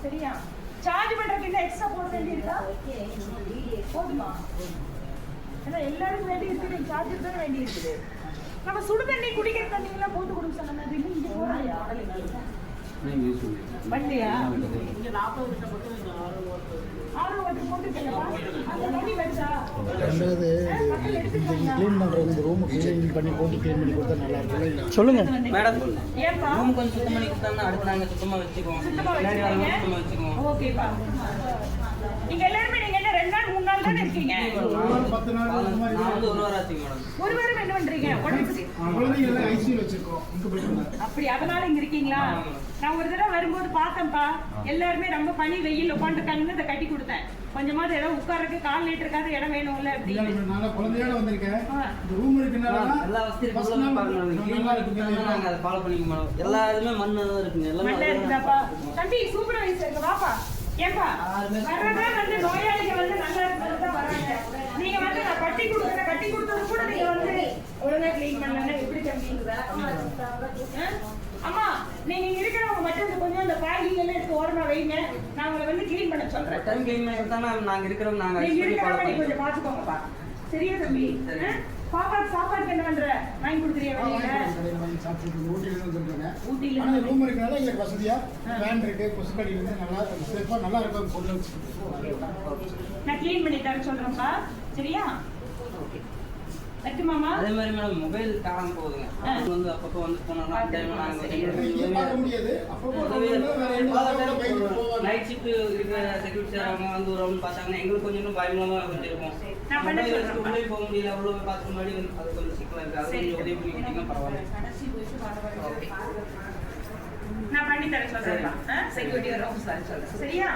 சரியா? சார்ஜ் பண்றதுக்கு என்ன எக்ஸ்ட்ரா போட வேண்டியிருக்கா? போதுமா? ஏன்னா எல்லாருக்கும் வேண்டி இருக்குது, சார்ஜர் தான் வேண்டி இருக்குது. நம்ம சுடு தண்ணி குடிக்கிற தண்ணி எல்லாம் போட்டு கொடுக்க சொன்ன மாதிரி இங்க போறாயா? வண்டியா? இங்க 40 கிட்ட மட்டும் 6 வாட்டர் போட்டுக்கலப்பா. அந்த தண்ணி வெச்சா. ரெண்டாவது க்ளீன் பண்றது இந்த ரூம் க்ளீன் பண்ணி போட்டு க்ளீன் பண்ணி கொடுத்தா நல்லா இருக்கும். சொல்லுங்க மேடம். ஏப்பா? ரூம் கொஞ்சம் சுத்தம் பண்ணி கொடுத்தாங்கன்னா அடுத்து நாங்க சுத்தமா வச்சுக்குவோம். சுத்தமா வச்சுக்குவோம். ஓகேப்பா. நீங்க எல்லாரும் நீங்க என்ன 2 நாள் 3 நாள் தான இருக்கீங்க? 10 நாள் அந்த மாதிரி நான் வந்து 1 வாரம் ஆச்சு மேடம். ஒரு வாரம் என்ன பண்றீங்க? உடம்பு குழந்தைகளை ஐசியூ வச்சிருக்கோம். இங்க போயிட்டு அப்படி அதனால இங்க இருக்கீங்களா? நான் ஒரு தடவை வரும்போது பார்த்தேன்ப்பா, எல்லாருமே ரொம்ப பனி வெயில் உட்காந்துருக்காங்கன்னு இதை கட்டி கொடுத்தேன். கொஞ்சமாவது இடம் உட்கார்றதுக்கு கால் லிட்டருக்காவது இடம் வேணும்ல அப்படின்னு. நான் குழந்தையோட வந்திருக்கேன். இந்த ரூம் இருக்குனால எல்லா வசதியும் நாங்க அதை ஃபாலோ பண்ணிக்க மாட்டோம். எல்லா இதுமே மண்ணு தான் இருக்குங்க. மண்ணா இருக்குதாப்பா? தம்பி சூப்பர்வைசர் வாப்பா. ஏப்பா வர்றதே வந்து நோயாளிகள் வந்து நல்லா இருக்கிறது தான் வராங்க. நீங்க வந்து நான் கட்டி கொடுத்தது கூட நீங்க வந்து ஒழுங்கா கிளீன் பண்ணலன்னா எப்படி தம்பிங்களா? அம்மா நீங்க இருக்கிறவங்க மட்டும் கொஞ்சம் அந்த பேக்கிங் எல்லாம் எடுத்து ஓரமா வைங்க. நான் உங்களை வந்து கிளீன் பண்ண சொல்றேன். டைம் கிளீன் பண்ணி கொடுத்தா நாங்க இருக்கிறவங்க நாங்க நீங்க இருக்கிறவங்க நீங்க கொஞ்சம் பாத்துக்கோங்கப்பா. சரியா தம்பி? பாப்பாக்கு சாப்பாடுக்கு என்ன பண்ற? வாங்கி கொடுக்குறியா வெளியில? ஊட்டில ஆனா ரூம் இருக்கனால எங்களுக்கு வசதியா வேன் இருக்கு, கொசுக்கடி வந்து நல்லா சேஃபா நல்லா இருக்கும். பொருள் நான் கிளீன் பண்ணி தர சொல்றேன்ப்பா. சரியா? மாமா அதே மாதிரி மேடம் மொபைல் காணாம போகுதுங்க. அது வந்து அப்பப்போ வந்து போனா டைம் நாங்க பார்க்க முடியாது. அப்பப்போ நைட் ஷிஃப்ட் இருக்கிற செக்யூரிட்டி அவங்க வந்து ஒரு ரவுண்ட் பார்த்தாங்கன்னா எங்களுக்கு கொஞ்சம் பயமா கொஞ்சம் இருக்கும். உள்ளே போக முடியல, அவ்வளோ பார்த்து முன்னாடி வந்து அது கொஞ்சம் சிக்கலாக இருக்குது. அது கொஞ்சம் உதவி பண்ணி கொடுத்தீங்கன்னா பரவாயில்ல. நான் பண்ணி தர சொல்றேன். செக்யூரிட்டி ரூம்ஸ் சொல்றேன். சரியா?